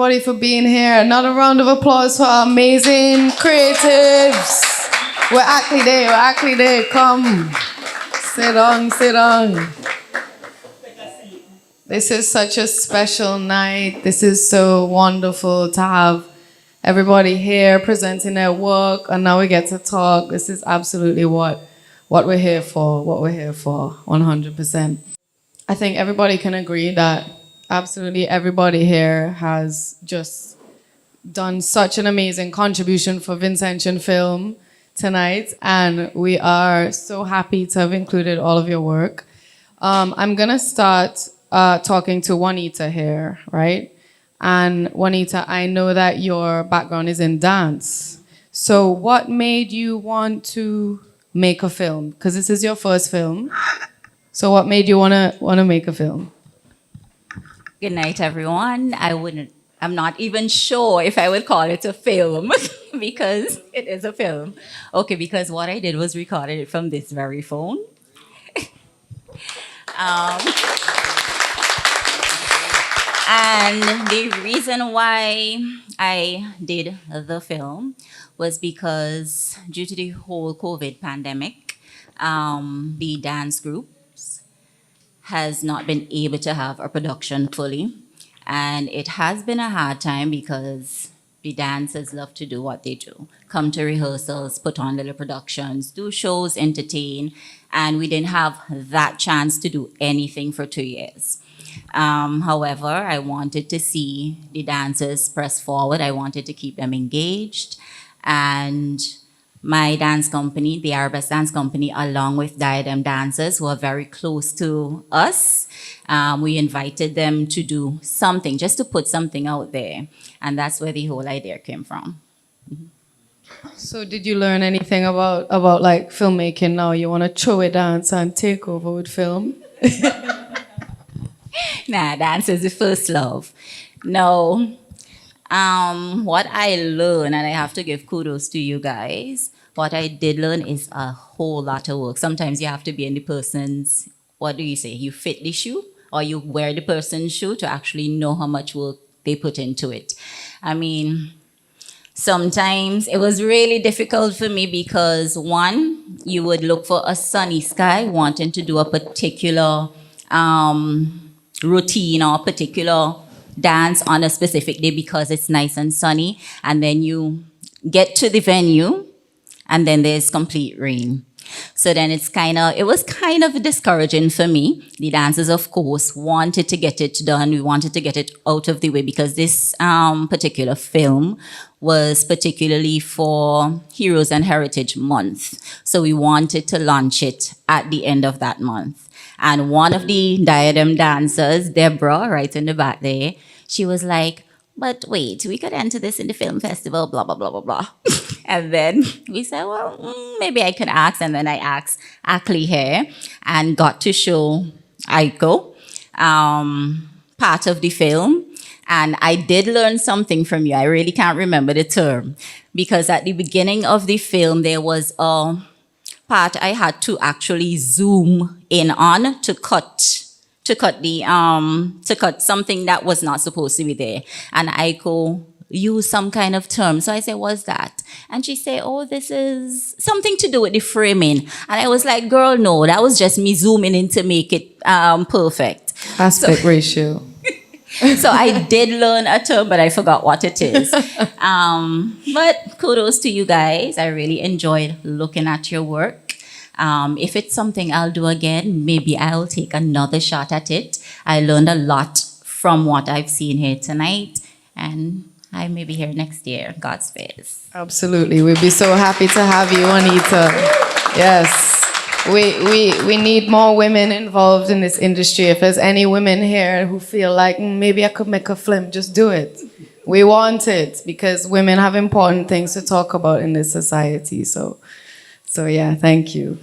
everybody for being here. Another round of applause for our amazing creatives. We're Akley Day. Come. Sit down. This is such a special night. This is so wonderful to have everybody here presenting their work, and now we get to talk. This is absolutely what we're here for, 100%. I think everybody can agree that absolutely everybody here has just done such an amazing contribution for Vincentian film tonight, and we are so happy to have included all of your work. I'm gonna start talking to Juanita here, right? And Juanita, I know that your background is in dance. So what made you want to make a film? Because this is your first film. So what made you wanna make a film? Good night, everyone. I'm not even sure if I would call it a film because it is a film. Okay, because what I did was recorded it from this very phone. And the reason why I did the film was because due to the whole COVID pandemic, the dance groups has not been able to have a production fully. And it has been a hard time because the dancers love to do what they do. Come to rehearsals, put on little productions, do shows, entertain. And we didn't have that chance to do anything for 2 years. However, I wanted to see the dancers press forward. I wanted to keep them engaged. And my dance company, the Arabesque Dance Company, along with Diadem Dancers, who are very close to us, we invited them to do something, just to put something out there. And that's where the whole idea came from. So did you learn anything about like filmmaking now? You want to throw a dance and take over with film? Nah, dance is the first love. No. What I learned, and I have to give kudos to you guys, what I did learn is a whole lot of work. Sometimes you have to be in the person's, what do you say? You fit the shoe or you wear the person's shoe to actually know how much work they put into it. I mean, sometimes it was really difficult for me because one, you would look for a sunny sky wanting to do a particular routine or a particular dance on a specific day because it's nice and sunny, and then you get to the venue and then there's complete rain. So then it was kind of discouraging for me. The dancers, of course, wanted to get it done. We wanted to get it out of the way because this particular film was particularly for Heroes and Heritage Month. So we wanted to launch it at the end of that month. And one of the Diadem dancers, Deborah, right in the back there, she was like, but wait, we could enter this in the film festival, blah, blah, blah, blah, blah. And then we said, well, maybe I could ask. And then I asked Akley here and got to show Aiko part of the film. And I did learn something from you. I really can't remember the term. Because at the beginning of the film, there was a part I had to actually zoom in on to cut something that was not supposed to be there. And Aiko used some kind of term. So I said, what's that? And she said, oh, this is something to do with the framing. And I was like, girl, no, that was just me zooming in to make it perfect. Aspect ratio. So I did learn a term, but I forgot what it is. But kudos to you guys. I really enjoyed looking at your work. If it's something I'll do again, maybe I'll take another shot at it. I learned a lot from what I've seen here tonight, and I may be here next year, God spares. Absolutely. We'd be so happy to have you, Juanita. Yes. We need more women involved in this industry. If there's any women here who feel like maybe I could make a film, just do it. We want it because women have important things to talk about in this society. So yeah, thank you.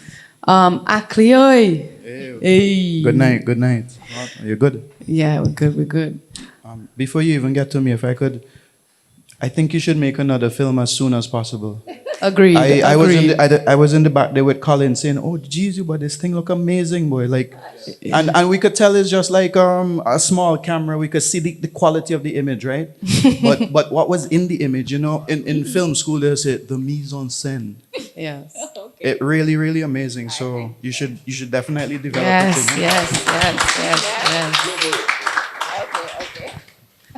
Akley. Hey. Good night. Are you good? Yeah, we're good. Before you even get to me, if I could, I think you should make another film as soon as possible. Agreed. I was in agreed. I was in the back there with Colin saying, "Oh, Jesus, but this thing look amazing, boy!" Like, and we could tell it's just like a small camera. We could see the quality of the image, right? but what was in the image, you know, in film school they say the mise en scène. Yes. It really amazing. So you should definitely develop Yes, it. You know? yes.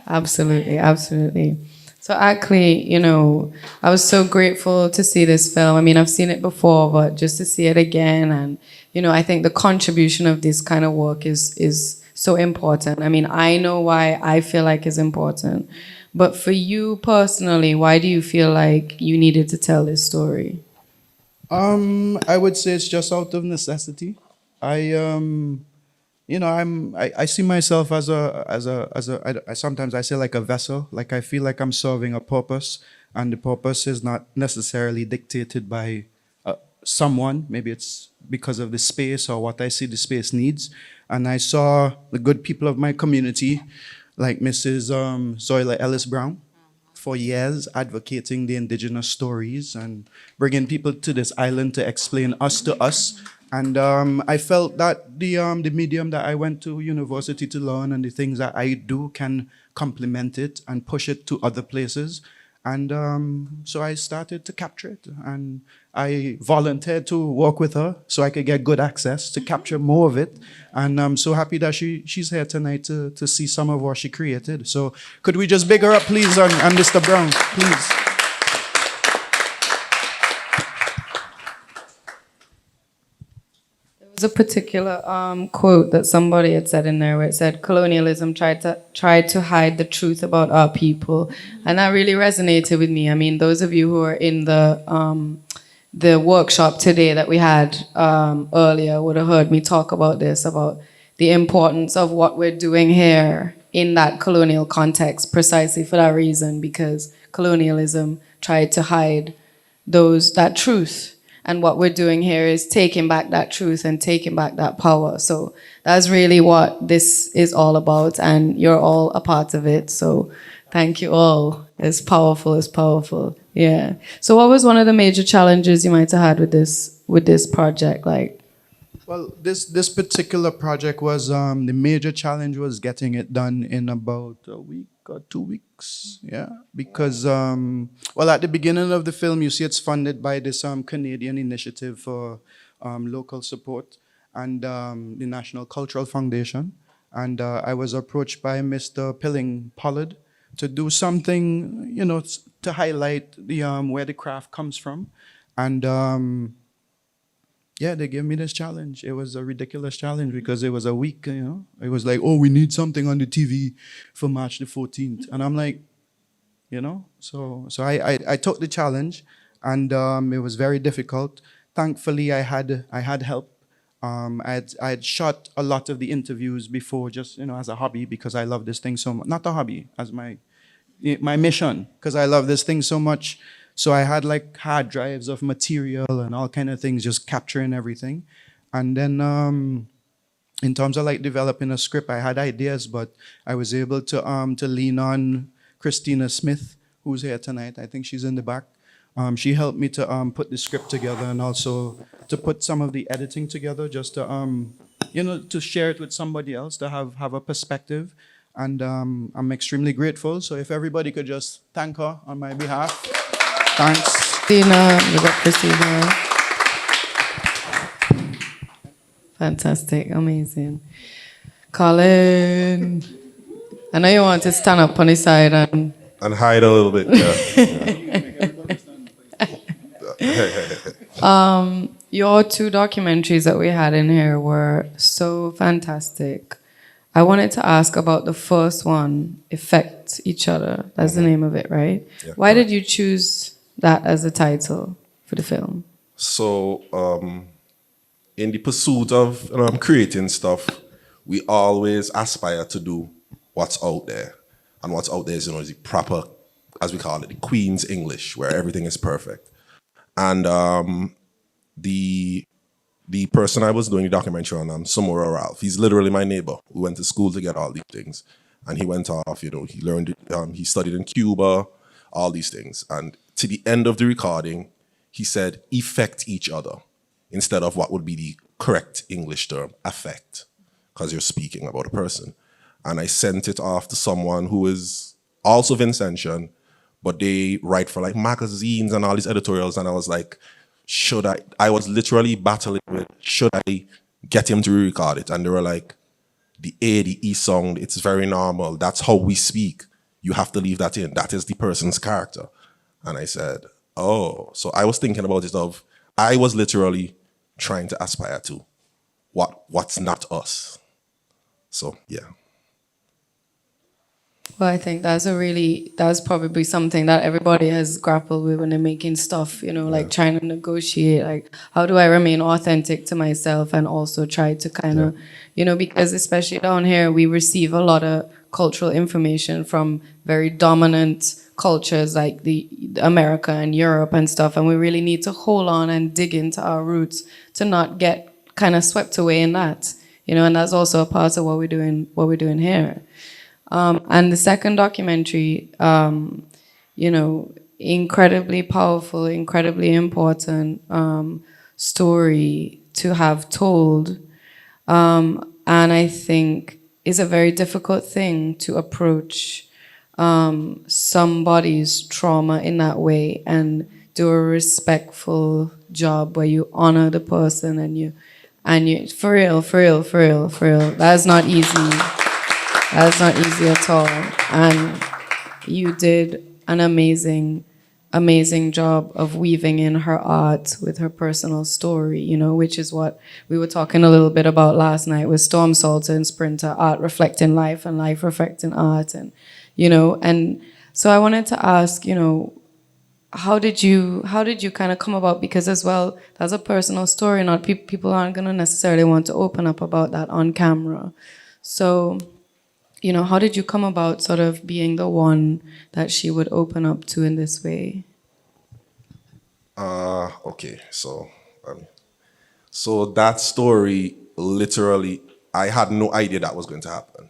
Absolutely, absolutely. So Akley, you know, I was so grateful to see this film. I mean, I've seen it before, but just to see it again, and you know, I think the contribution of this kind of work is so important. I mean, I know why I feel like it's important, but for you personally, why do you feel like you needed to tell this story? I would say it's just out of necessity. You know, I see myself as I sometimes I say like a vessel. Like I feel like I'm serving a purpose, and the purpose is not necessarily dictated by someone. Maybe it's because of the space or what I see the space needs. And I saw the good people of my community, like Mrs. Zoila Ellis Browne, for years advocating the indigenous stories and bringing people to this island to explain us to us. And I felt that the medium that I went to university to learn and the things that I do can complement it and push it to other places. And so I started to capture it, and I volunteered to work with her so I could get good access to capture more of it. And I'm so happy that she's here tonight to see some of what she created. So could we just big her up, please, and Mr. Browne, please. There's a particular quote that somebody had said in there where it said colonialism tried to hide the truth about our people, and that really resonated with me. I mean, those of you who are in the workshop today that we had earlier would have heard me talk about this, about the importance of what we're doing here in that colonial context, precisely for that reason, because colonialism tried to hide that truth. And what we're doing here is taking back that truth and taking back that power. So that's really what this is all about, and you're all a part of it. So thank you all. It's powerful, it's powerful. Yeah. So what was one of the major challenges you might have had with this project? Like, Well, this particular project was the major challenge was getting it done in about a week or 2 weeks. Yeah, because well, at the beginning of the film, you see it's funded by this Canadian initiative for local support and the National Cultural Foundation, and I was approached by Mr. Pilling Pollard to do something, you know, to highlight the where the craft comes from, and. Yeah, they gave me this challenge. It was a ridiculous challenge because it was a week, you know. It was like, oh, we need something on the TV for March the 14th. And I'm like, you know, so I took the challenge, and it was very difficult. Thankfully, I had help. I had shot a lot of the interviews before, just, you know, as a hobby, because I love this thing so much. Not a hobby, as my mission, because I love this thing so much. So I had like hard drives of material and all kind of things, just capturing everything. And then in terms of like developing a script, I had ideas, but I was able to lean on Christina Smith, who's here tonight. I think she's in the back. She helped me to put the script together, and also to put some of the editing together, just to you know, to share it with somebody else, to have a perspective. And I'm extremely grateful. So if everybody could just thank her on my behalf. Thanks. Christina, we got Christina. Fantastic, amazing. Colin, I know you want to stand up on the side and hide a little bit. Yeah. Your two documentaries that we had in here were so fantastic. I wanted to ask about the first one, Affect Each Other. That's the name of it, right? Yeah, Why correct. did you choose that as the title for the film? So, in the pursuit of creating stuff, we always aspire to do what's out there. And what's out there is, you know, the proper, as we call it, the Queen's English, where everything is perfect. And the person I was doing the documentary on, Samora Ralph, he's literally my neighbor. We went to school to get all these things. And he went off, you know, he learned, he studied in Cuba, all these things. And to the end of the recording, he said, effect each other instead of what would be the correct English term, affect, because you're speaking about a person. And I sent it off to someone who is also Vincentian, but they write for like magazines and all these editorials. And I was like, I was literally battling with, should I get him to re-record it? And they were like, the A, the E sound, it's very normal. That's how we speak. You have to leave that in. That is the person's character. And I said, oh. So I was thinking about it I was literally trying to aspire to what's not us. So, yeah. Well, I think that's probably something that everybody has grappled with when they're making stuff, like trying to negotiate, like, how do I remain authentic to myself and also try to kind of, because especially down here, we receive a lot of cultural information from very dominant cultures like the America and Europe and stuff, and we really need to hold on and dig into our roots to not get kind of swept away in that, and that's also a part of what we're doing here. And the second documentary, incredibly powerful, incredibly important story to have told. And I think is a very difficult thing to approach somebody's trauma in that way and do a respectful job where you honor the person and you for real. That's not easy. That's not easy at all. And you did an amazing job of weaving in her art with her personal story, which is what we were talking a little bit about last night with Storm Salter and Sprinter, art reflecting life and life reflecting art. And, and so I wanted to ask, how did you kind of come about? Because as well, that's a personal story. Not people aren't going to necessarily want to open up about that on camera. So, how did you come about sort of being the one that she would open up to in this way? Okay, so that story, literally, I had no idea that was going to happen.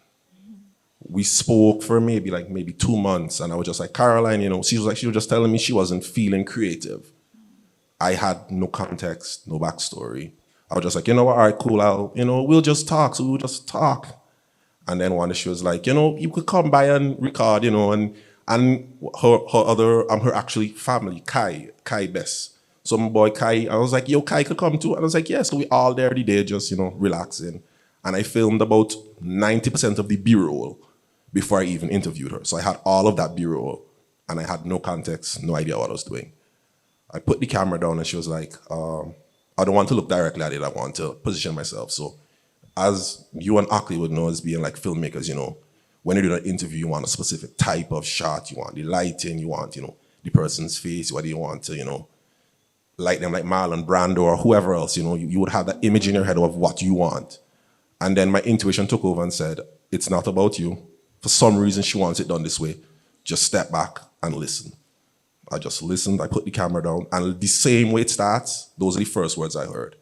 We spoke for maybe 2 months, and I was just like, Caroline, she was just telling me she wasn't feeling creative. I had no context, no backstory. I was just like, all right, cool, we'll just talk. So we'll just talk. And then one day she was like, you could come by and record, and her actually family, Kai Bess. So my boy Kai, I was like, yo, Kai could come too. And I was like, yeah, so we all there the day, just, relaxing. And I filmed about 90% of the B-roll before I even interviewed her. So I had all of that B-roll, and I had no context, no idea what I was doing. I put the camera down, and she was like, I don't want to look directly at it. I want to position myself. So as you and Akley would know as being like filmmakers, when you do an interview, you want a specific type of shot. You want the lighting, you want, the person's face, whether you want to, light them like Marlon Brando or whoever else, you would have that image in your head of what you want. And then my intuition took over and said, it's not about you. For some reason, she wants it done this way. Just step back and listen. I just listened, I put the camera down, and the same way it starts, those are the first words I heard.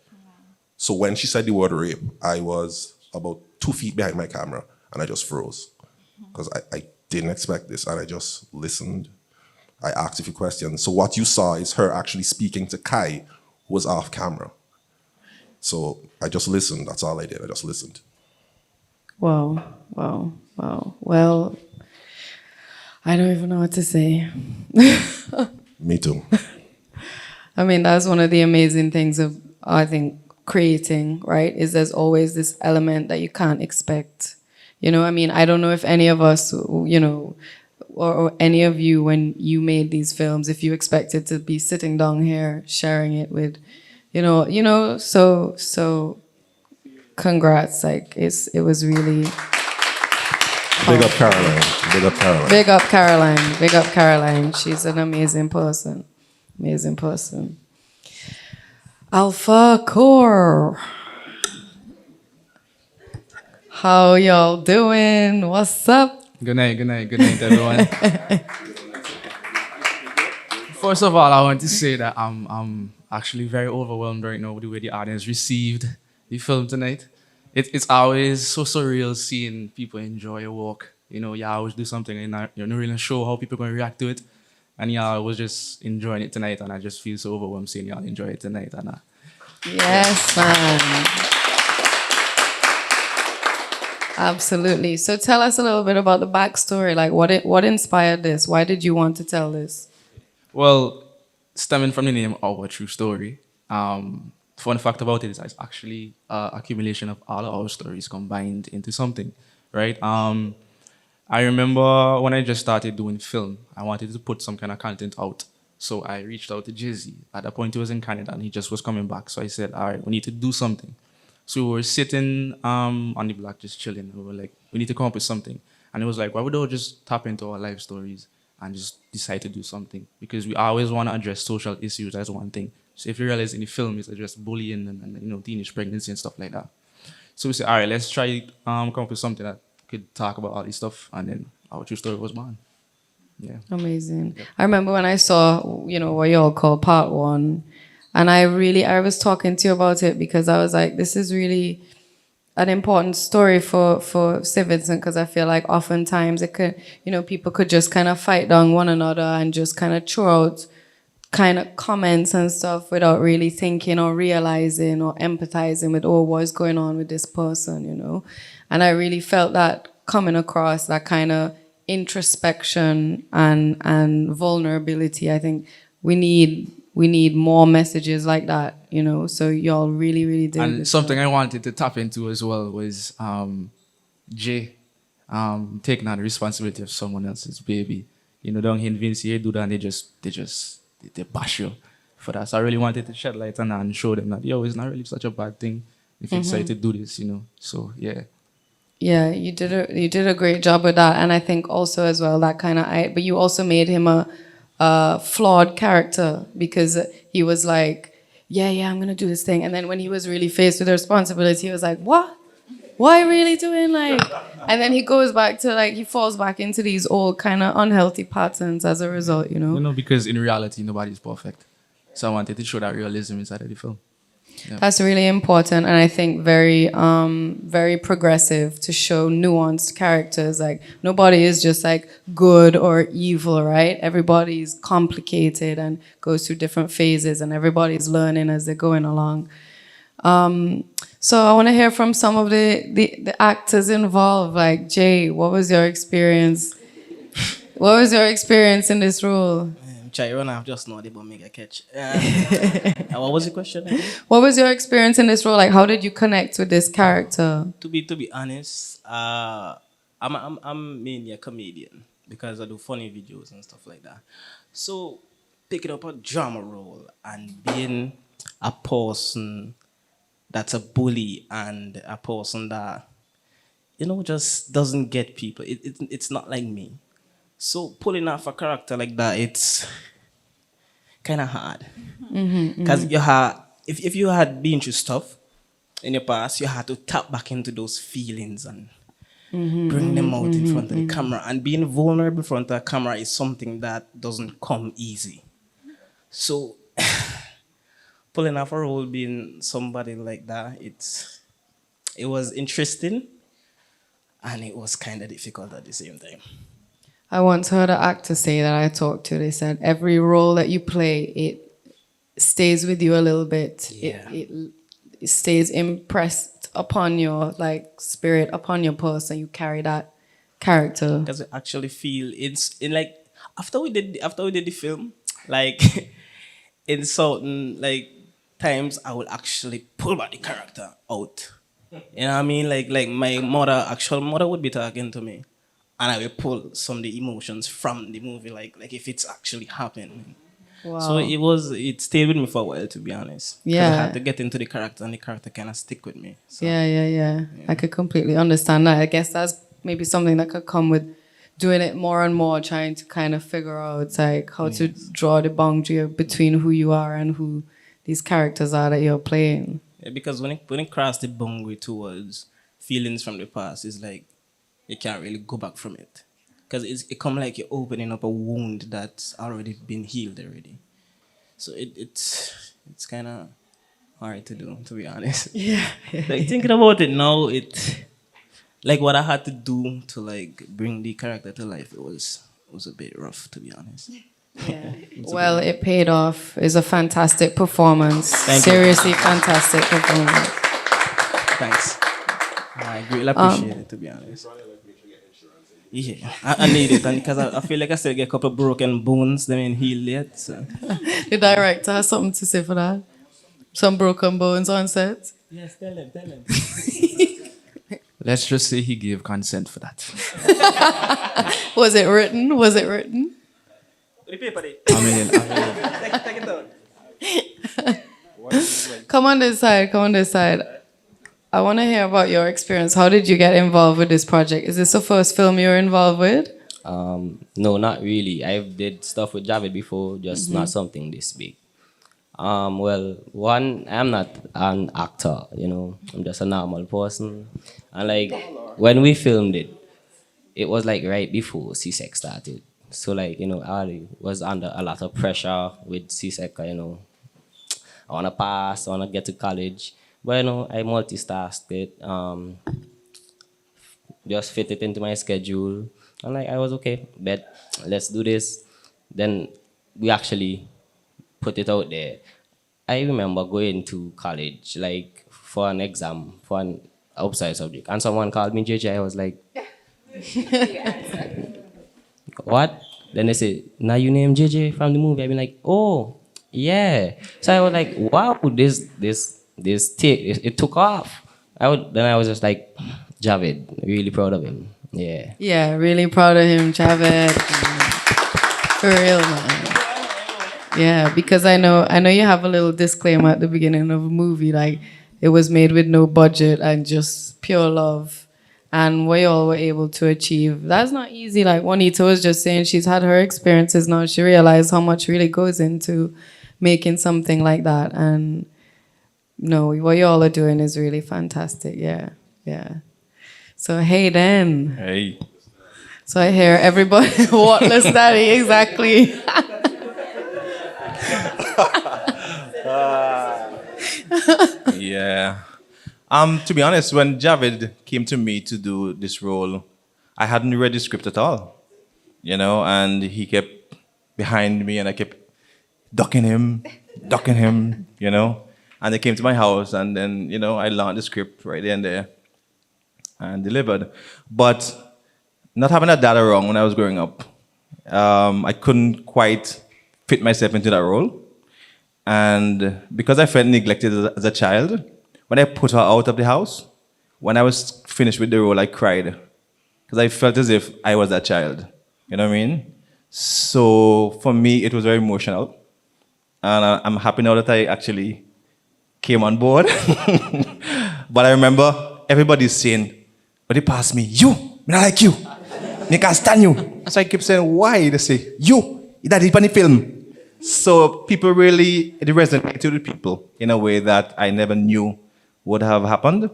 So when she said the word rape, I was about 2 feet behind my camera, and I just froze. Because I didn't expect this, and I just listened. I asked a few questions. So what you saw is her actually speaking to Kai, who was off camera. So I just listened, that's all I did, I just listened. Wow. Well, I don't even know what to say. Me too. I mean, that's one of the amazing things of, I think, creating, right? Is there's always this element that you can't expect. I don't know if any of us, or any of you, when you made these films, if you expected to be sitting down here sharing it with, so congrats. Like, it was really... Big up Caroline. Big up Caroline. Big up Caroline. Big up Caroline. She's an amazing person. Amazing person. Alpha Core. How y'all doing? What's up? Good night, everyone. First of all, I want to say that I'm actually very overwhelmed right now with the way the audience received the film tonight. It's always so surreal seeing people enjoy your work. You always do something and you're not really sure how people are going to react to it. And y'all was just enjoying it tonight, and I just feel so overwhelmed seeing y'all enjoy it tonight. And Yes, man. Absolutely. So tell us a little bit about the backstory. Like, what inspired this? Why did you want to tell this? well, stemming from the name Our True Story, fun fact about it is it's actually accumulation of all our stories combined into something, right? I remember when I just started doing film, I wanted to put some kind of content out. So I reached out to Jay-Z. At that point, he was in Canada and he just was coming back. So I said, all right, we need to do something. So we were sitting on the block just chilling. We were like, we need to come up with something. And it was like, why would we just tap into our life stories and just decide to do something? Because we always want to address social issues as one thing. So if you realize in the film, it's address bullying and teenage pregnancy and stuff like that. So we said, all right, let's try come up with something that could talk about all this stuff. And then Our True Story was born. Yeah. Amazing. I remember when I saw, what you all call part one, and I was talking to you about it because I was like, this is really an important story for St. Vincent, because I feel like oftentimes it could, people could just kind of fight down one another and just kind of throw out kind of comments and stuff without really thinking or realizing or empathizing with, what's going on with this person, And I really felt that coming across, that kind of introspection and vulnerability. I think we need more messages like that, So y'all really, really did. And something I wanted to tap into as well was Jay taking on the responsibility of someone else's baby. Down here in Vinci, they do that and they bash you for that. So I really wanted to shed light on that and show them that, it's not really such a bad thing if you decide to do this, So, yeah. Yeah, you did a great job with that. And I think also as well, that kind of, but you also made him a flawed character, because he was like, yeah, I'm going to do this thing. And then when he was really faced with the responsibility, he was like, what? What are you really doing? Like, and then he goes back to he falls back into these old kind of unhealthy patterns as a result, Because in reality, nobody's perfect. So I wanted to show that realism inside of the film. Yeah. That's really important, and I think very, very progressive to show nuanced characters. Like, nobody is just good or evil, right? Everybody's complicated and goes through different phases, and everybody's learning as they're going along. So I want to hear from some of the actors involved. Like, Jay, what was your experience? What was your experience in this role? Hairouna, I've just not able to make a catch. What was the question again? What was your experience in this role? Like, how did you connect with this character? To be honest, I'm mainly a comedian because I do funny videos and stuff like that. So picking up a drama role and being a person that's a bully and a person that just doesn't get people. It's not like me. So pulling off a character like that, it's kind of hard. Because if you had been through stuff in your past, you had to tap back into those feelings and bring them out in front of the camera. And being vulnerable in front of the camera is something that doesn't come easy. So pulling off a role being somebody like that, it was interesting and it was kind of difficult at the same time. I once heard an actor say that I talked to. They said every role that you play, it stays with you a little bit. Yeah. It stays impressed upon your spirit, upon your person. You carry that character. Because I actually feel it's in after we did the film, in certain times I would actually pull back the character out. You know what I mean? Like my actual mother would be talking to me. And I will pull some of the emotions from the movie, like if it's actually happening. Wow. So it stayed with me for a while, to be honest. Yeah. I had to get into the character, and the character kind of stick with me. So. Yeah. I could completely understand that. I guess that's maybe something that could come with doing it more and more, trying to kind of figure out how to draw the boundary between who you are and who these characters are that you're playing. Yeah, because when it crossed the boundary towards feelings from the past, it's like you can't really go back from it. Because it come like you're opening up a wound that's already been healed already. So it's kind of hard to do, to be honest. Yeah. Thinking about it now, what I had to do to bring the character to life, it was a bit rough, to be honest. Yeah. Well, it paid off. It's a fantastic performance. Thank you. Seriously, fantastic performance. Thanks. I greatly appreciate it, to be honest. Yeah, I need it, and because I feel like I still get a couple of broken bones, they ain't healed yet. So. The director has something to say for that. Some broken bones on set. Yes, tell them. Let's just say he gave consent for that. Was it written? Was it written? The paper there. I mean, Take it down. Come on this side. Come on this side. I want to hear about your experience. How did you get involved with this project? Is this the first film you're involved with? No, not really. I've did stuff with Javed before, just not something this big. Well, one, I'm not an actor, you know. I'm just a normal person. And like, when we filmed it, it was like right before CSEC started. So like, you know, I was under a lot of pressure with CSEC, you know. I want to pass, I want to get to college. But, you know, I multitasked it, just fit it into my schedule. And like, I was okay, but let's do this. Then we actually put it out there. I remember going to college, like, for an exam, for an outside subject. And someone called me JJ. I was like, what? Then they said, now you name JJ from the movie. I've been like, oh, yeah. So I was like, wow, it took off. Then I was just like, Javed, really proud of him. Yeah. Yeah, really proud of him, Javed. For real, man. Yeah, because I know you have a little disclaimer at the beginning of a movie, like it was made with no budget and just pure love. And what you all were able to achieve. That's not easy. Like Juanita was just saying, she's had her experiences now. She realized how much really goes into making something like that. And no, what you all are doing is really fantastic. Yeah, yeah. So Hayden. hey. So I hear everybody, whatless daddy, exactly. Yeah. To be honest, when Javed came to me to do this role, I hadn't read the script at all, you know, and he kept behind me and I kept ducking him, you know. And they came to my house and then, you know, I learned the script right there and there and delivered. But not having a dad around when I was growing up, I couldn't quite fit myself into that role. And because I felt neglected as a child, when I put her out of the house, when I was finished with the role, I cried. Because I felt as if I was that child. You know what I mean? So for me, it was very emotional. And I'm happy now that I actually came on board. But I remember everybody saying, but they passed me, you, I don't like you. I can't stand you. So I kept saying, why? They say, you, that is on the film. So people really, it resonated with people in a way that I never knew would have happened.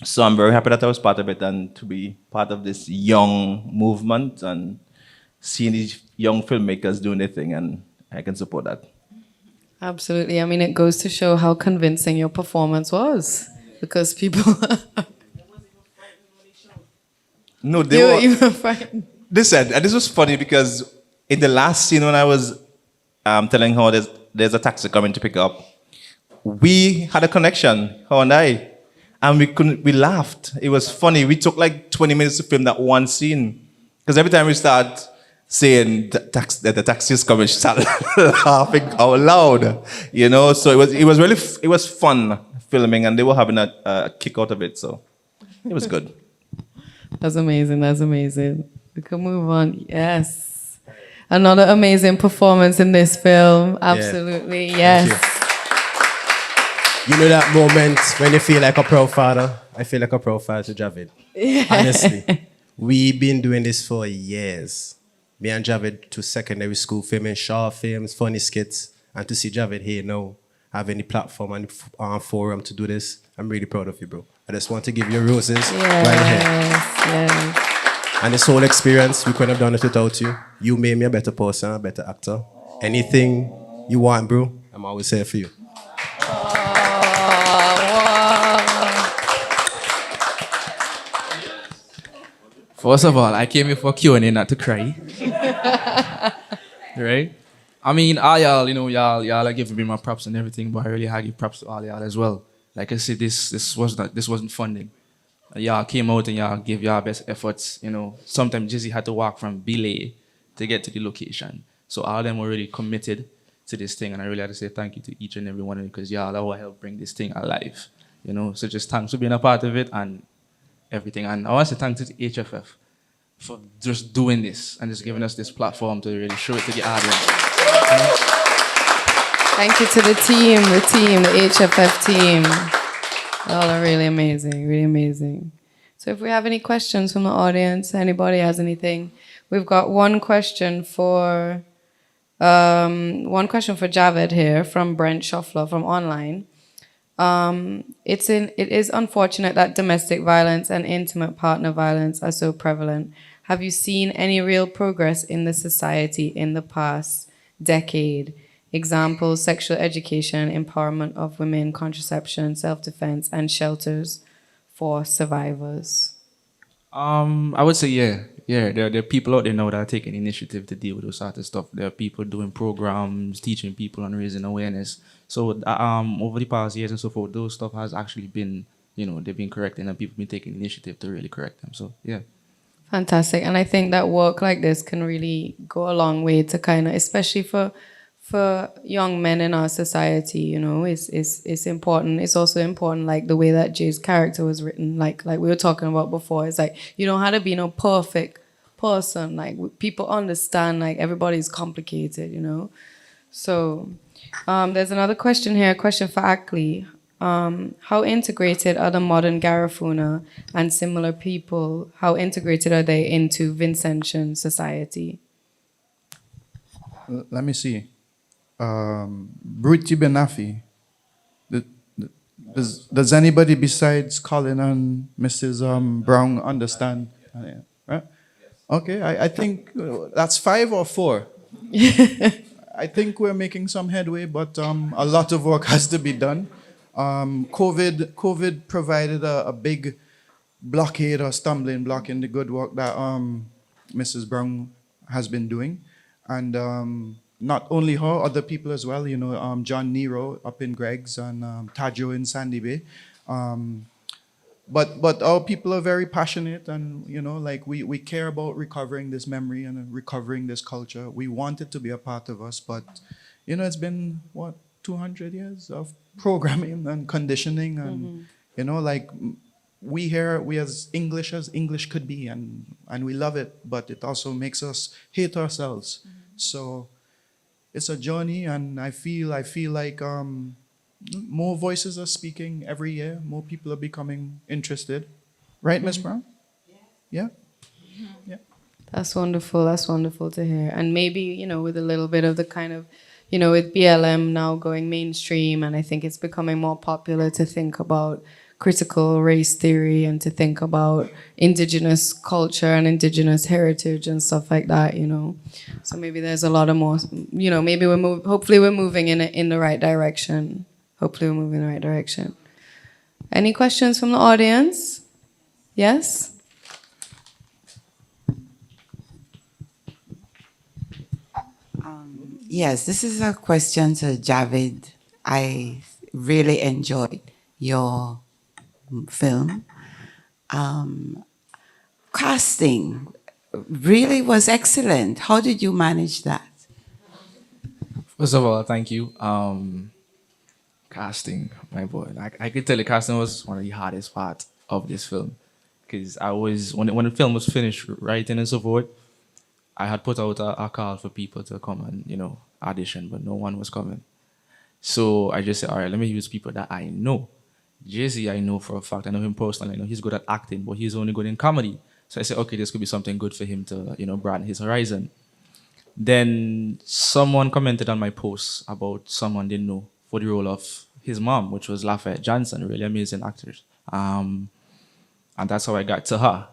So I'm very happy that I was part of it and to be part of this young movement and seeing these young filmmakers doing their thing, and I can support that. Absolutely. I mean, it goes to show how convincing your performance was. Because people... No, you were frightened. They said, and this was funny because in the last scene when I was telling her there's a taxi coming to pick up, we had a connection, her and I, and we laughed. It was funny. We took like 20 minutes to film that one scene because every time we start saying that the taxi is coming, she started laughing out loud, you know. So it was fun filming, and they were having a kick out of it. So it was good. That's amazing. That's amazing. We can move on. Yes. Another amazing performance in this film. Absolutely. Yeah. Yes. You know that moment when you feel like a proud father? I feel like a proud father to Javed. Yeah. Honestly. We've been doing this for years. Me and Javed to secondary school filming short films, funny skits, and to see Javed here now have any platform and forum to do this, I'm really proud of you, bro. I just want to give you roses right here. Yes. And this whole experience, we couldn't have done it without you. You made me a better person, a better actor. Anything you want, bro, I'm always here for you. First of all, I came here for Q&A, not to cry. Right? I mean, all y'all, y'all are giving me my props and everything, but I really had to give props to all y'all as well. Like I said, this wasn't funded. Y'all came out and y'all gave y'all best efforts. Sometimes Jizzy had to walk from Billy to get to the location. So all of them were really committed to this thing, and I really had to say thank you to each and every one of you because y'all are what helped bring this thing alive. So just thanks for being a part of it and everything. And I want to say thanks to the HFF for just doing this and just giving us this platform to really show it to the audience. Thank you to the HFF team. Y'all are really amazing, really amazing. So if we have any questions from the audience, anybody has anything, we've got one question for Javed here from Brent Shuffler from online. It is unfortunate that domestic violence and intimate partner violence are so prevalent. Have you seen any real progress in the society in the past decade? Examples: sexual education, empowerment of women, contraception, self-defense, and shelters for survivors. I would say yeah. There are people out there now that are taking initiative to deal with those sort of stuff. There are people doing programs, teaching people and raising awareness. So over the past years and so forth, those stuff has actually been, they've been correcting and people have been taking initiative to really correct them. So yeah. Fantastic. And I think that work like this can really go a long way to kind of, especially for young men in our society, it's important. It's also important, like the way that Jay's character was written, like we were talking about before. It's like, you don't have to be no perfect person. Like people understand, like everybody's complicated, So there's another question here, a question for Akley. How integrated are the modern Garifuna and similar people? How integrated are they into Vincentian society? Let me see. Bruti Benafi. Does anybody besides Colin and Mrs. Browne understand? Right? Okay, I think that's 5 or 4. I think we're making some headway, but a lot of work has to be done. COVID provided a big blockade or stumbling block in the good work that Mrs. Browne has been doing. And not only her, other people as well, John Nero up in Greg's and Tajo in Sandy Bay. But our people are very passionate and, we care about recovering this memory and recovering this culture. We want it to be a part of us, but, it's been, 200 years of programming and conditioning and, we as English could be and we love it, but it also makes us hate ourselves. So it's a journey, and I feel like more voices are speaking every year. More people are becoming interested, right, Miss Browne? Yeah. Yeah. That's wonderful. That's wonderful to hear. And maybe with a little bit of the kind of with BLM now going mainstream, and I think it's becoming more popular to think about critical race theory and to think about indigenous culture and indigenous heritage and stuff like that, So maybe there's a lot of more, maybe hopefully we're moving in the right direction. Hopefully we're moving in the right direction. Any questions from the audience? Yes? Yes, this is a question to Javed. I really enjoyed your film. Casting really was excellent. How did you manage that? First of all, thank you. Casting, my boy. I could tell the casting was one of the hardest parts of this film. Because when the film was finished writing and so forth, I had put out a call for people to come and, audition, but no one was coming. So I just said, all right, let me use people that I know. Jay-Z, I know for a fact. I know him personally. I know he's good at acting, but he's only good in comedy. So I said, okay, this could be something good for him to, broaden his horizon. Then someone commented on my post about someone they know for the role of his mom, which was Lafayette Johnson, really amazing actors. And that's how I got to her.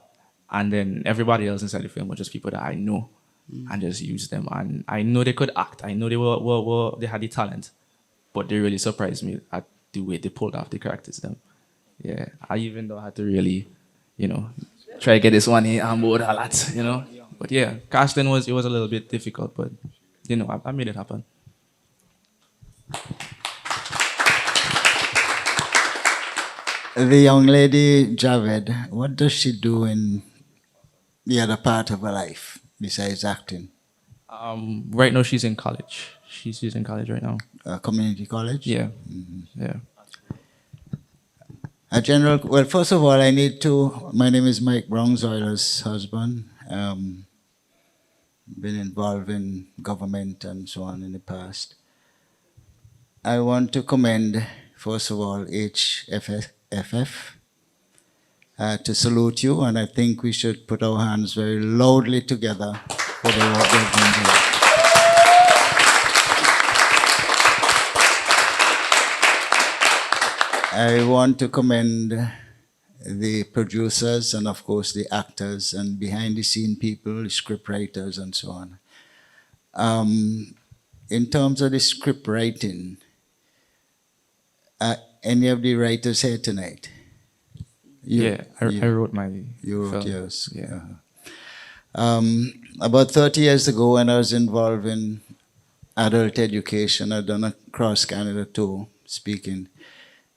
And then everybody else inside the film were just people that I know and just used them. And I know they could act. I know they had the talent, but they really surprised me at the way they pulled off the characters. Them, yeah. I even though I had to really, try to get this one on board a lot, But yeah, casting was a little bit difficult, but I made it happen. The young lady, Javed, what does she do in the other part of her life besides acting? Right now she's in college. She's in college right now. Community college? Yeah. Mm-hmm. Yeah. Well, first of all, my name is Mike Browne, Zoiler's husband. Been involved in government and so on in the past. I want to commend, first of all, HFF to salute you, and I think we should put our hands very loudly together for the work they've been doing. I want to commend the producers and, of course, the actors and behind-the-scene people, the script writers, and so on. In terms of the script writing, any of the writers here tonight? I wrote my You wrote film. yours. Yeah. About 30 years ago, when I was involved in adult education, I'd done a cross-Canada tour speaking,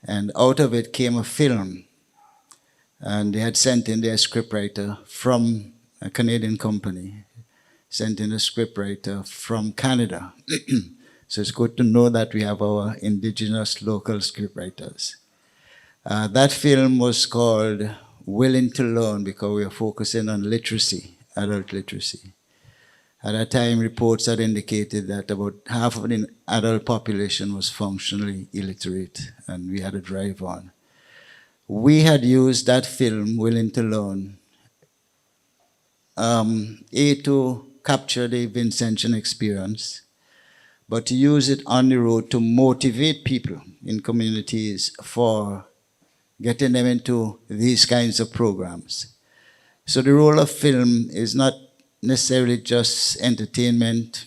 and out of it came a film. And they had sent in their scriptwriter from a Canadian company, sent in a scriptwriter from Canada. So it's good to know that we have our indigenous local scriptwriters. That film was called Willing to Learn because we are focusing on literacy, adult literacy. At that time, reports had indicated that about half of the adult population was functionally illiterate, and we had to drive on. We had used that film, Willing to Learn, to capture the Vincentian experience, but to use it on the road to motivate people in communities for getting them into these kinds of programs. So the role of film is not necessarily just entertainment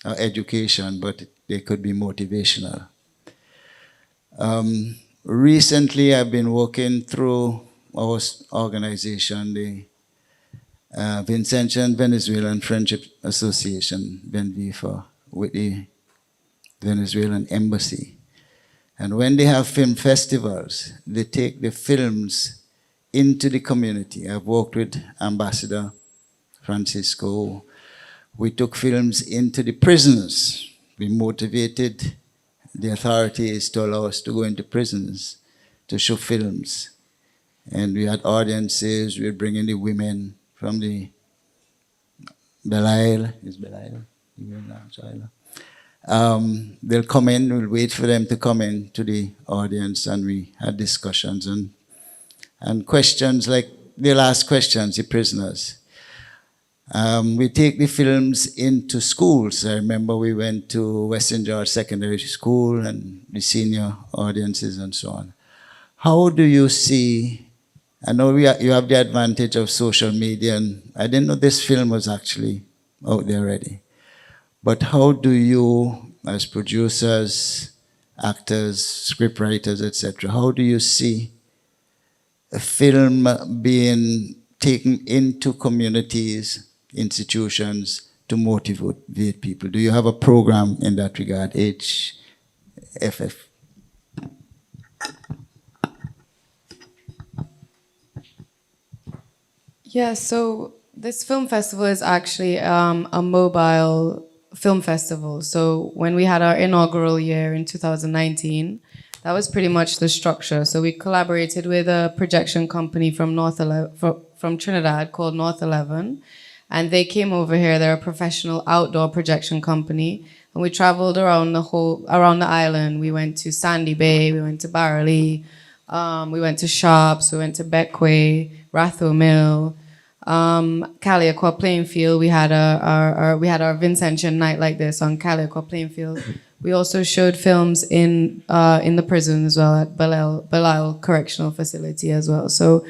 or education, but they could be motivational. Recently, I've been working through our organization, the Vincentian Venezuelan Friendship Association, VENVIFA, with the Venezuelan Embassy. And when they have film festivals, they take the films into the community. I've worked with Ambassador Francisco. We took films into the prisons. We motivated the authorities to allow us to go into prisons to show films. And we had audiences, we were bringing the women from the Belial. Is Belial? They'll come in, we'll wait for them to come in to the audience, and we had discussions and questions like they'll ask questions, the prisoners. We take the films into schools. I remember we went to Western George Secondary School and the senior audiences and so on. How do you see, I know you have the advantage of social media, and I didn't know this film was actually out there already. But how do you, as producers, actors, scriptwriters, etc., how do you see a film being taken into communities, institutions to motivate people? Do you have a program in that regard, HFF? Yeah, so this film festival is actually a mobile film festival. So when we had our inaugural year in 2019, that was pretty much the structure. So we collaborated with a projection company from from Trinidad called North 11, and they came over here. They're a professional outdoor projection company, and we traveled around the island. We went to Sandy Bay, we went to Barralee, we went to Shops, we went to Beckway, Ratho Mill, Caliacua Plainfield. We had our Vincentian night like this on Caliacua Plainfield. We also showed films in the prison as well at Belial Correctional Facility as well. So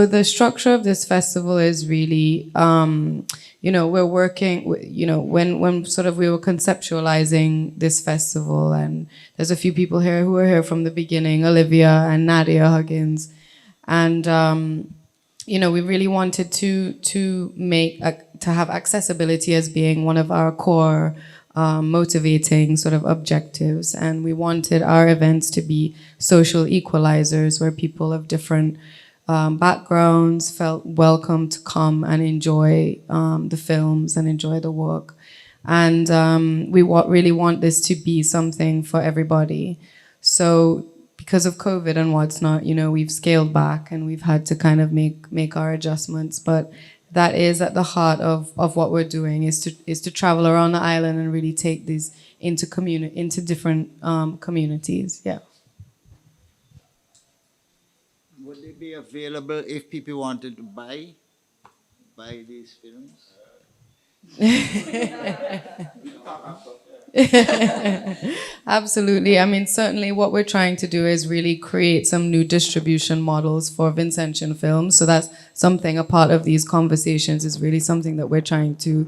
the structure of this festival is really, we're working, when sort of we were conceptualizing this festival, and there's a few people here who were here from the beginning, Olivia and Nadia Huggins, and we really wanted to have accessibility as being one of our core motivating sort of objectives. And we wanted our events to be social equalizers where people of different backgrounds felt welcome to come and enjoy the films and enjoy the work. And we really want this to be something for everybody. So because of COVID and what's not, you know, we've scaled back and we've had to kind of make our adjustments. But that is at the heart of what we're doing, is to travel around the island and really take these into different communities. Yeah. Would they be available if people wanted to buy these films? Absolutely. I mean, certainly what we're trying to do is really create some new distribution models for Vincentian films. So that's something, a part of these conversations is really something that we're trying to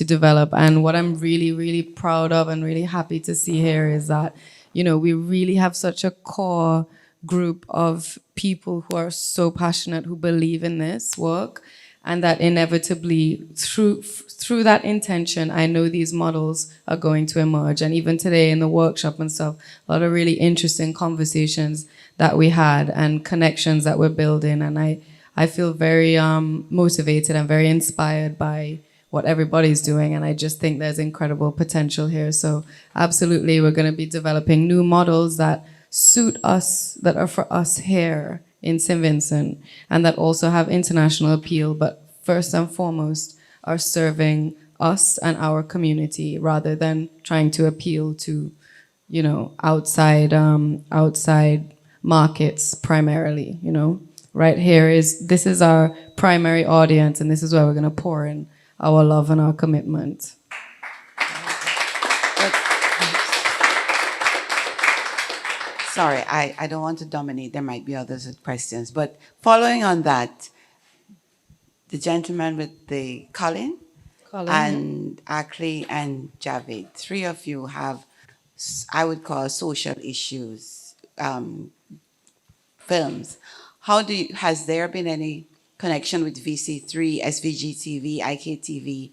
develop. And what I'm really, really proud of and really happy to see here is that, you know, we really have such a core group of people who are so passionate, who believe in this work, and that inevitably through that intention, I know these models are going to emerge. And even today in the workshop and stuff, a lot of really interesting conversations that we had and connections that we're building. And I feel very motivated and very inspired by what everybody's doing. And I just think there's incredible potential here. So absolutely, we're going to be developing new models that suit us, that are for us here in St. Vincent, and that also have international appeal, but first and foremost are serving us and our community rather than trying to appeal to, you know, outside markets primarily, you know. Right here this is our primary audience, and this is where we're gonna pour in our love and our commitment. Sorry, I don't want to dominate. There might be others with questions. But following on that, the gentleman with the Colin and Akley and Javed, three of you have, I would call, social issues films. Has there been any connection with VC3, SVG TV, IKTV,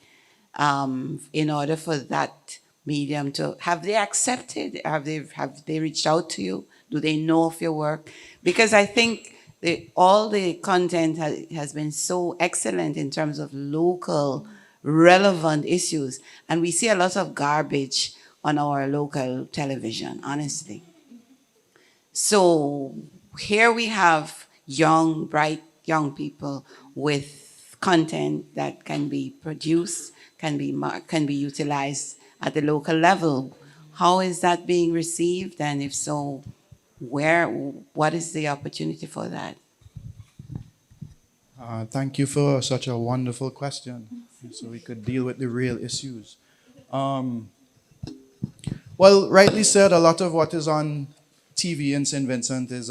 in order for that medium to, have they accepted? Have they reached out to you? Do they know of your work? Because I think all the content has been so excellent in terms of local, relevant issues. And we see a lot of garbage on our local television, honestly. So here we have young, bright young people with content that can be produced, can be utilized at the local level. How is that being received? And if so, what is the opportunity for that? Thank you for such a wonderful question, so we could deal with the real issues. Well, rightly said, a lot of what is on TV in St. Vincent is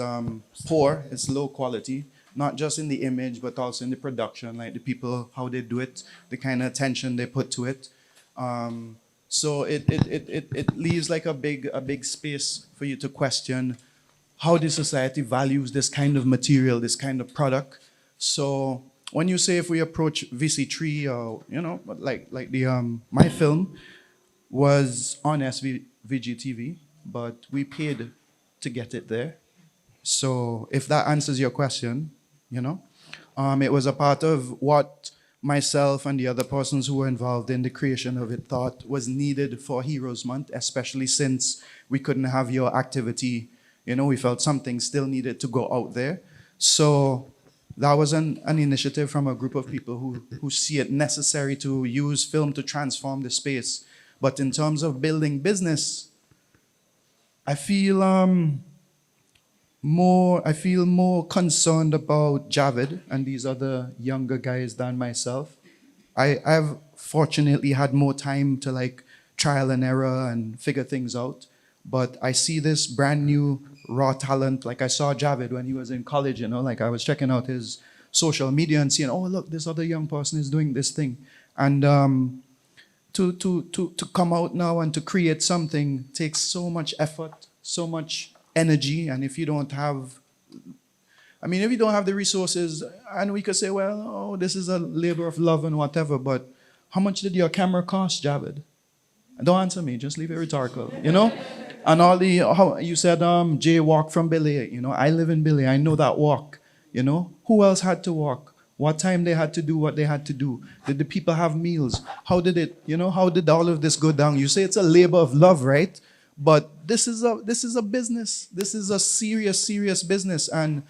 poor, it's low quality, not just in the image, but also in the production, like the people, how they do it, the kind of attention they put to it. So it leaves like a big space for you to question how the society values this kind of material, this kind of product. So when you say if we approach VC3 or, you know, like the my film was on SVG TV, but we paid to get it there. So if that answers your question, you know, it was a part of what myself and the other persons who were involved in the creation of it thought was needed for Heroes Month, especially since we couldn't have your activity. You know, we felt something still needed to go out there. So that was an initiative from a group of people who see it necessary to use film to transform the space. But in terms of building business, I feel more concerned about Javed and these other younger guys than myself. I've fortunately had more time to like trial and error and figure things out. But I see this brand new raw talent. Like I saw Javed when he was in college, you know, like I was checking out his social media and seeing, oh, look, this other young person is doing this thing. And to come out now and to create something takes so much effort, so much energy. And if you don't have, if you don't have the resources, and we could say, well, oh, this is a labor of love and whatever, but how much did your camera cost, Javed? Don't answer me, just leave it rhetorical, you know? And all the, how you said, Jay walked from Billy, you know, I live in Billy, I know that walk, you know? Who else had to walk? What time they had to do what they had to do? Did the people have meals? How did it, you know, how did all of this go down? You say it's a labor of love, right? But this is a business. This is a serious business. And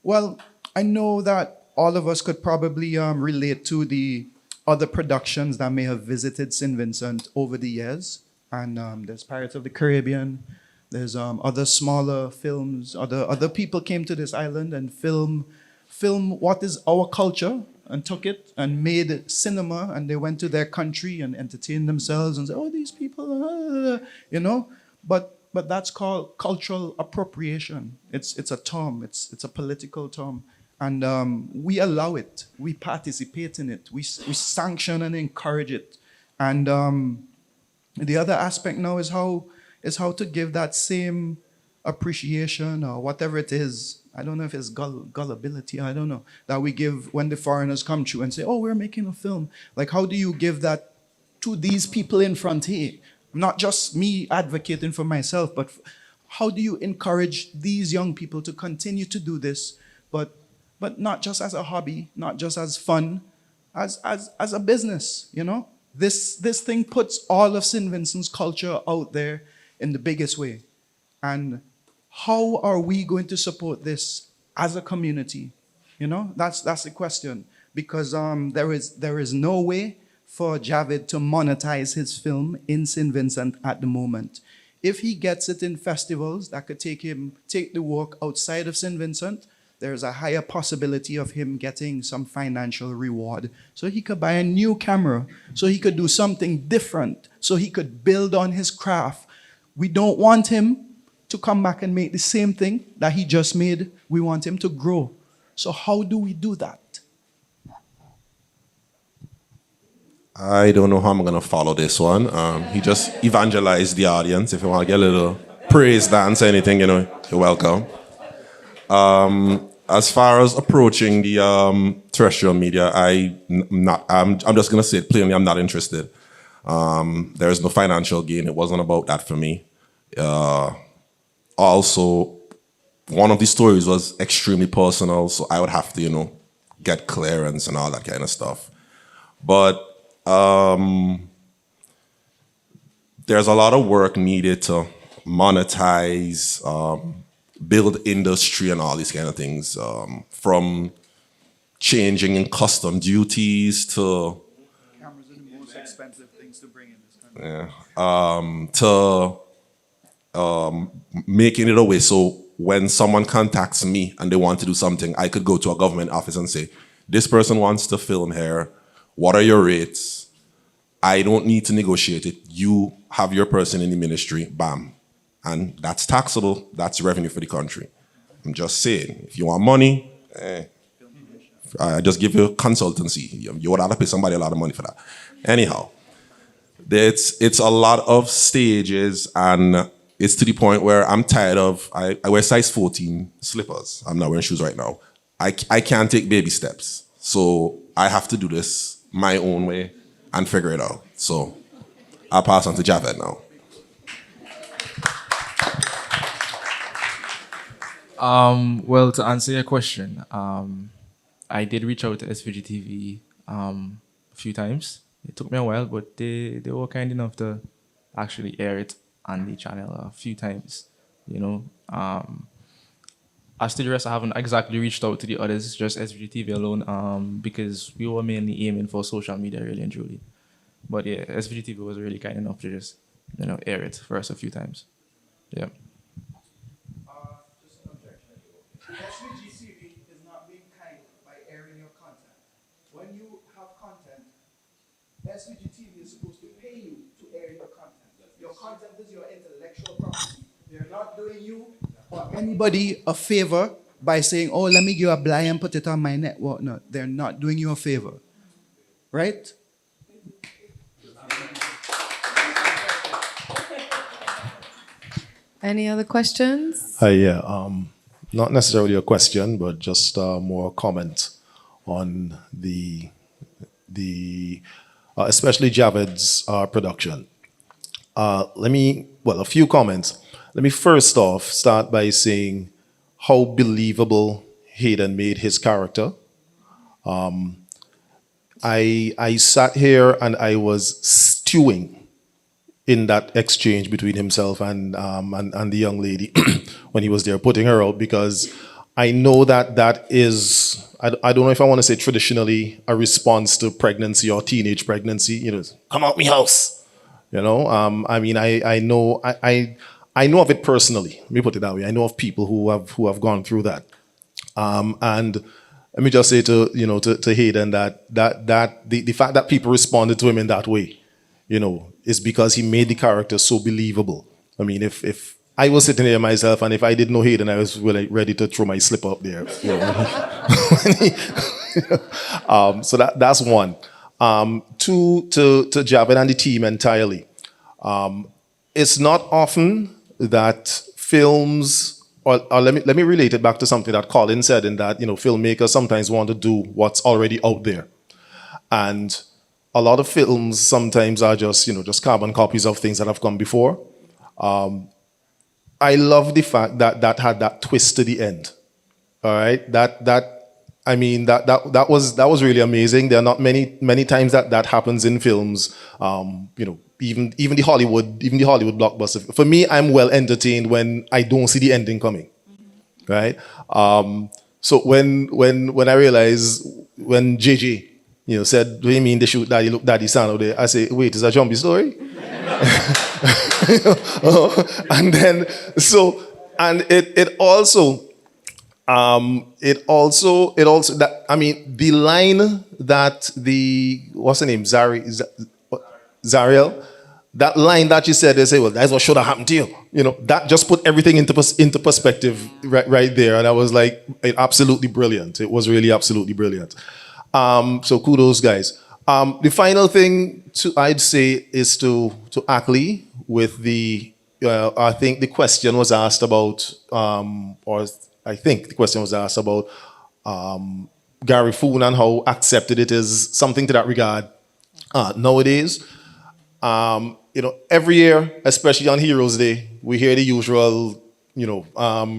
well, I know that all of us could probably relate to the other productions that may have visited St. Vincent over the years. And there's Pirates of the Caribbean. There's other smaller films. Other people came to this island and film what is our culture and took it and made cinema, and they went to their country and entertained themselves and said, oh, these people, you know. But that's called cultural appropriation. It's a term. It's a political term. And we allow it. We participate in it. We sanction and encourage it. And the other aspect now is how to give that same appreciation or whatever it is. I don't know if it's gullibility, I don't know, that we give when the foreigners come through and say, oh, we're making a film. Like, how do you give that to these people in front here? Not just me advocating for myself, but how do you encourage these young people to continue to do this, but not just as a hobby, not just as fun, as a business, you know? This thing puts all of St. Vincent's culture out there in the biggest way. And how are we going to support this as a community? You know, that's the question. Because there is no way for Javed to monetize his film in St. Vincent at the moment. If he gets it in festivals that could take the work outside of St. Vincent, there's a higher possibility of him getting some financial reward. So he could buy a new camera, so he could do something different, so he could build on his craft. We don't want him to come back and make the same thing that he just made. We want him to grow. So how do we do that? I don't know how I'm gonna follow this one. He just evangelized the audience. If you want to get a little praise dance, anything, you know, you're welcome. As far as approaching the terrestrial media, I'm just gonna say it plainly, I'm not interested. There is no financial gain. It wasn't about that for me. Also, one of the stories was extremely personal, so I would have to, you know, get clearance and all that kind of stuff. But there's a lot of work needed to monetize, build industry and all these kind of things, from changing in custom duties to Cameras are the most expensive things to bring in this country. yeah, to making it a way so when someone contacts me and they want to do something, I could go to a government office and say, this person wants to film here. What are your rates? I don't need to negotiate it. You have your person in the ministry, bam. And that's taxable. That's revenue for the country. I'm just saying, if you want money, I just give you consultancy. You would have to pay somebody a lot of money for that. Anyhow, it's a lot of stages, and it's to the point where I'm tired of, I wear size 14 slippers. I'm not wearing shoes right now. I can't take baby steps. So I have to do this my own way and figure it out. So I'll pass on to Javed now. Well, to answer your question, I did reach out to SVG TV a few times. It took me a while, but they were kind enough to actually air it on the channel a few times, you know. As to the rest, I haven't exactly reached out to the others, just SVG TV alone, because we were mainly aiming for social media, really and truly. But yeah, SVG TV was really kind enough to just, you know, air it for us a few times. Yeah. Just an objection. SVG is not being kind by airing your content. When you have content, SVG TV is supposed to pay you to air your content. Your content is your intellectual property. They're not doing you or anybody a favor by saying, oh, let me give a blind and put it on my network. No, they're not doing you a favor. Right? Any other questions? Not necessarily a question, but just more comment on the especially Javed's production. a few comments. Let me first off start by saying how believable Hayden made his character. I sat here and I was stewing in that exchange between himself and the young lady when he was there putting her out, because I know that is, I don't know if I want to say traditionally a response to pregnancy or teenage pregnancy, you know, come out me house, you know. I know of it personally. Let me put it that way. I know of people who have gone through that. And let me just say to Hayden that the fact that people responded to him in that way, you know, is because he made the character so believable. I mean, if I was sitting there myself, and if I didn't know Hayden, I was really ready to throw my slipper up there. You know. So that's one. Two, to Javed and the team entirely. It's not often that films, or let me relate it back to something that Colin said, in that, you know, filmmakers sometimes want to do what's already out there. And a lot of films sometimes are just carbon copies of things that have come before. I love the fact that had that twist to the end. All right, that was really amazing. There are not many times that happens in films. You know, even the Hollywood blockbuster. For me, I'm well entertained when I don't see the ending coming. Right. So when I realized, when JJ, you know, said, "What do you mean they shoot daddy, look daddy son out there?" I say, "Wait, is that a zombie story?" And then it also that, I mean, the line that what's her name, Zariel, that line that she said, they say, "Well, that's what should have happened to you." You know, that just put everything into perspective right there, and I was like, absolutely brilliant. It was really absolutely brilliant. So kudos, guys. The final thing I'd say is to Akley with I think the question was asked about, Gary Foon and how accepted it is, something to that regard nowadays. You know, every year, especially on Heroes Day, we hear the usual, you know,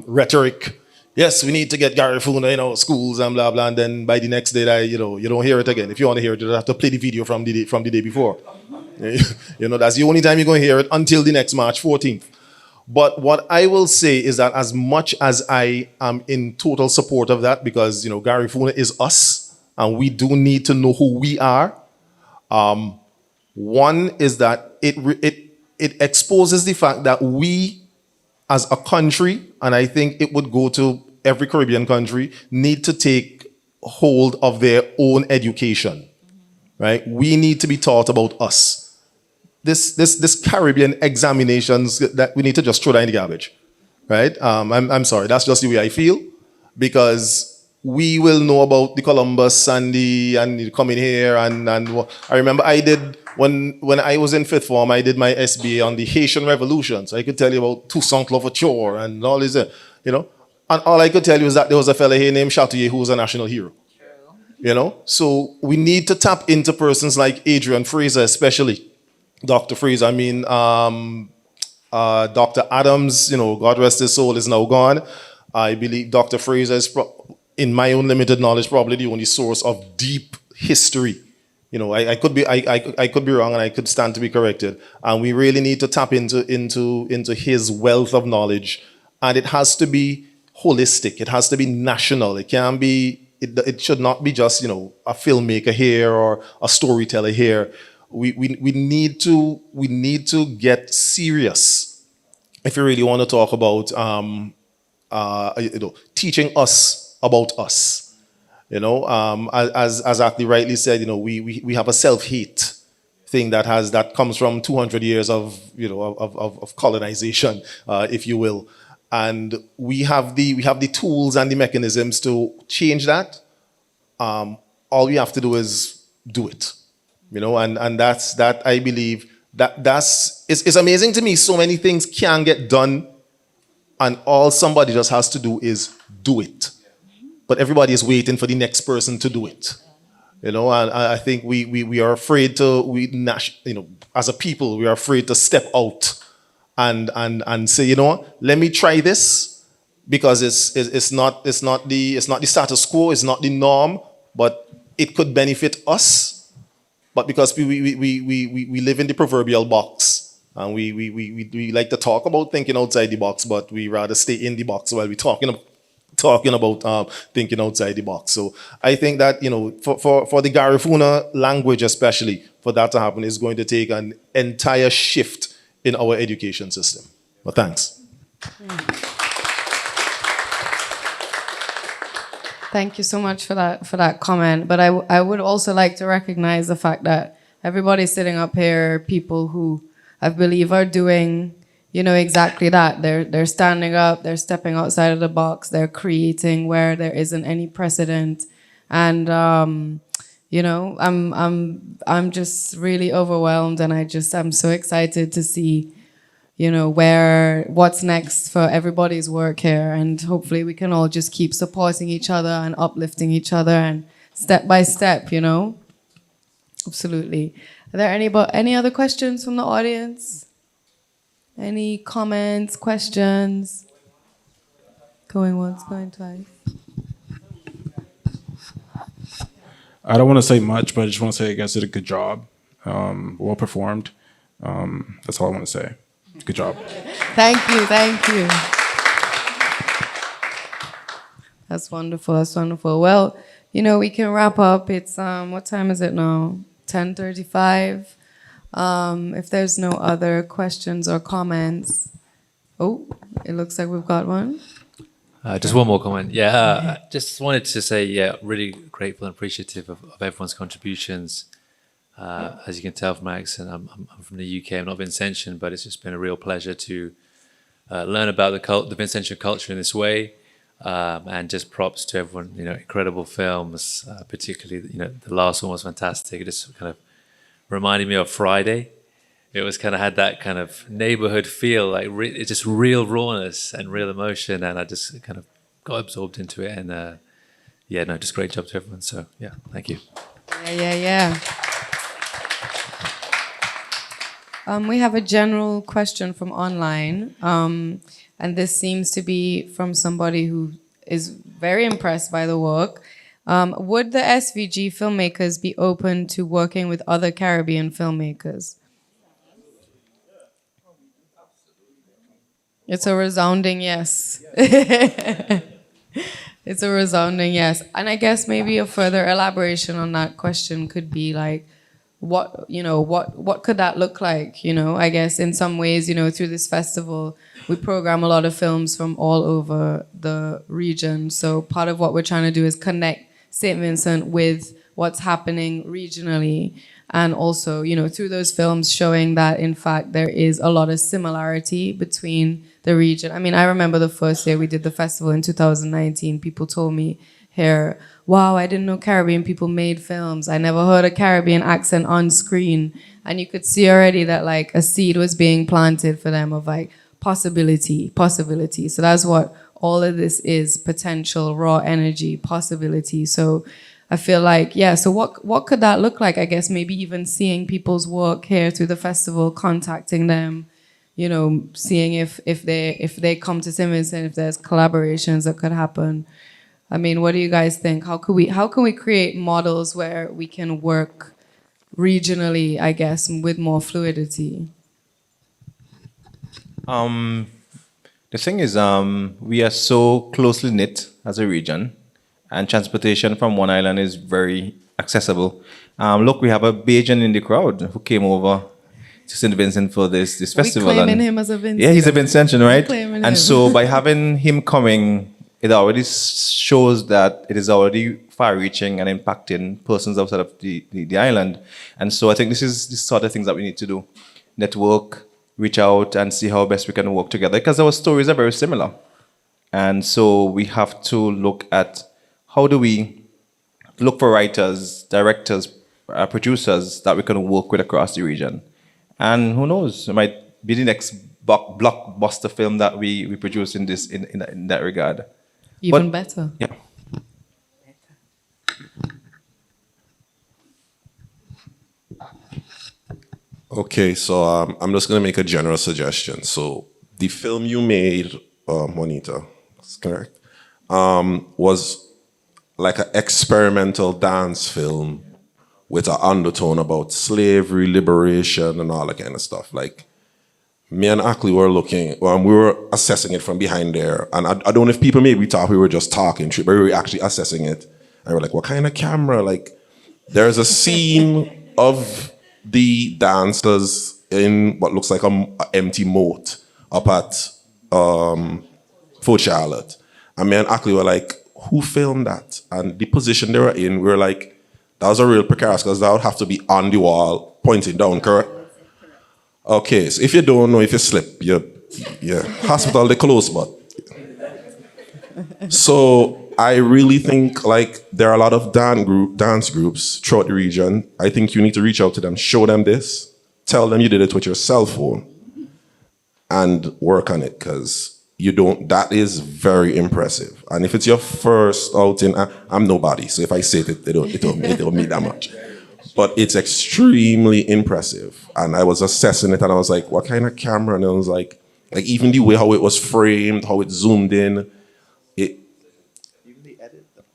rhetoric. Yes, we need to get Gary Foon, you know, schools and blah blah. And then by the next day, you don't hear it again. If you want to hear it, you have to play the video from the day before. You know, that's the only time you're going to hear it until the next March 14th. But what I will say is that as much as I am in total support of that, because, you know, Gary Foon is us, and we do need to know who we are. One is that it exposes the fact that we, as a country, and I think it would go to every Caribbean country, need to take hold of their own education, right? We need to be taught about us. This Caribbean examinations, that we need to just throw that in the garbage, right? I'm sorry, that's just the way I feel, because we will know about the Columbus and the coming here and I remember I did when I was in fifth form, I did my SBA on the Haitian Revolution, so I could tell you about Toussaint Louverture and all this, you know. And all I could tell you is that there was a fella here named Chatelier who was a national hero. True. You know? So we need to tap into persons like Adrian Fraser, especially. Dr. Fraser, I mean, Dr. Adams, you know, God rest his soul, is now gone. I believe Dr. Fraser is, in my own limited knowledge, probably the only source of deep history. You know, I could be wrong, and I could stand to be corrected. And we really need to tap into his wealth of knowledge. And it has to be holistic. It has to be national. It can't be. It should not be just, you know, a filmmaker here or a storyteller here. We need to get serious if you really want to talk about you know, teaching us about us. You know, as Akley rightly said, you know, we have a self-hate thing that comes from 200 years of, you know, of colonization, if you will. And we have the tools and the mechanisms to change that. All we have to do is do it, you know. And that's I believe it's amazing to me. So many things can get done, and all somebody just has to do is do it. But everybody is waiting for the next person to do it, you know. And I think we are afraid to as a people, we are afraid to step out and say, you know what, let me try this, because it's not the status quo, it's not the norm, but it could benefit us. But because we live in the proverbial box, and we like to talk about thinking outside the box, but we rather stay in the box while we're talking about thinking outside the box. So I think that, you know, for the Garifuna language especially, for that to happen is going to take an entire shift in our education system. But thanks. Thank you so much for that comment. But I would also like to recognize the fact that everybody sitting up here are people who I believe are doing, you know, exactly that. They're standing up, they're stepping outside of the box, they're creating where there isn't any precedent. And you know, I'm just really overwhelmed, and I'm so excited to see, you know, what's next for everybody's work here, and hopefully we can all just keep supporting each other and uplifting each other, and step by step, you know. Absolutely. Are there any other questions from the audience? Any comments, questions? Going once, going twice. I don't want to say much, but I just want to say you guys did a good job. Well performed. That's all I want to say. Good job. Thank you. That's wonderful. Well, you know, we can wrap up. It's, what time is it now? 10:35. If there's no other questions or comments. Oh, it looks like we've got one. Just one more comment. Yeah, just wanted to say, yeah, really grateful and appreciative of everyone's contributions. As you can tell from my accent, I'm from the UK. I'm not Vincentian, but it's just been a real pleasure to learn about the Vincentian culture in this way. And just props to everyone, you know, incredible films, particularly, you know, the last one was fantastic. It just kind of reminded me of Friday. It was kind of had that kind of neighborhood feel, like it's just real rawness and real emotion, and I just kind of got absorbed into it. And yeah, no, just great job to everyone. So yeah, thank you. Yeah. We have a general question from online, and this seems to be from somebody who is very impressed by the work. Would the SVG filmmakers be open to working with other Caribbean filmmakers? It's a resounding yes. It's a resounding yes. And I guess maybe a further elaboration on that question could be like, what could that look like? You know, I guess in some ways, you know, through this festival, we program a lot of films from all over the region. So part of what we're trying to do is connect St. Vincent with what's happening regionally. And also, you know, through those films showing that, in fact, there is a lot of similarity between the region. I mean, I remember the first year we did the festival in 2019, people told me here, wow, I didn't know Caribbean people made films. I never heard a Caribbean accent on screen. And you could see already that like a seed was being planted for them of like possibility. So that's what all of this is, potential, raw energy, possibility. So I feel like, yeah, so what could that look like? I guess maybe even seeing people's work here through the festival, contacting them, you know, seeing if they come to St. Vincent, if there's collaborations that could happen. I mean, what do you guys think? How can we create models where we can work regionally, I guess, with more fluidity? The thing is, we are so closely knit as a region, and transportation from one island is very accessible. Look, we have a Bajan in the crowd who came over to St. Vincent for this festival. We're claiming him as a Vincentian. Yeah, he's a Vincentian, right? And so by having him coming, it already shows that it is already far-reaching and impacting persons outside of the island. And so I think this is the sort of things that we need to do. Network, reach out and see how best we can work together, because our stories are very similar. And so we have to look at how do we look for writers, directors, producers that we can work with across the region. And who knows, it might be the next blockbuster film that we produce in that regard. Even better. Yeah. Okay, so I'm just gonna make a general suggestion. So the film you made, Juanita, that's correct, was like an experimental dance film with an undertone about slavery, liberation, and all that kind of stuff. Like, me and Akley were looking, we were assessing it from behind there, and I don't know if people maybe thought we were just talking, but we were actually assessing it. And we're like, what kind of camera? Like, there's a scene of the dancers in what looks like an empty moat up at Fort Charlotte. And me and Akley were like, who filmed that? And the position they were in, we were like, that was a real precarious, because that would have to be on the wall, pointing down, correct? Okay, so if you don't know, if you slip, hospital, they close, but. So I really think like there are a lot of dance groups throughout the region. I think you need to reach out to them, show them this, tell them you did it with your cell phone, and work on it, because that is very impressive. And if it's your first outing, I'm nobody, so if I say it don't mean that much. But it's extremely impressive. And I was assessing it and I was like, what kind of camera? And I was like even the way how it was framed, how it zoomed in, even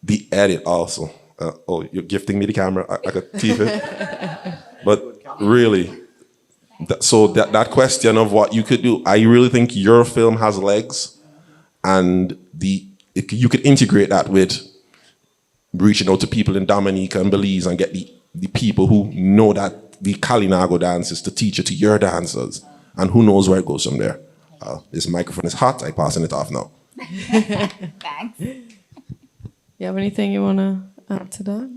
the edit also. Oh, you're gifting me the camera, I could keep it. But really, that question of what you could do, I really think your film has legs, and you could integrate that with reaching out to people in Dominica and Belize and get the people who know that the Kalinago dances to teach it to your dancers, and who knows where it goes from there. This microphone is hot, I'm passing it off now. Thanks. You have anything you want to add to that?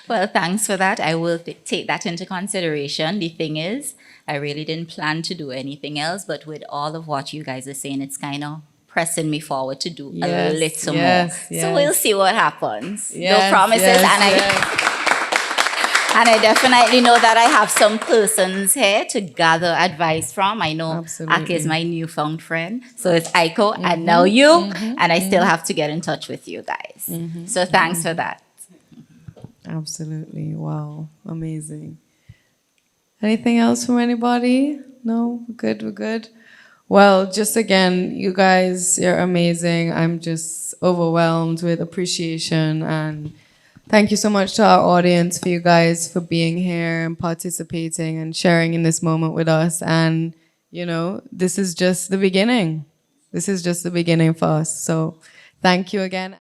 Well, thanks for that. I will take that into consideration. The thing is, I really didn't plan to do anything else, but with all of what you guys are saying, it's kind of pressing me forward to do a little more. So we'll see what happens. No promises. And I definitely know that I have some persons here to gather advice from. I know Akley is my newfound friend. So it's Aiko and now you. And I still have to get in touch with you guys. So thanks for that. Absolutely. Wow. Amazing. Anything else from anybody? No? We're good. Well, just again, you guys, you're amazing. I'm just overwhelmed with appreciation, and thank you so much to our audience, for you guys for being here and participating and sharing in this moment with us. And, this is just the beginning. This is just the beginning for us. So thank you again.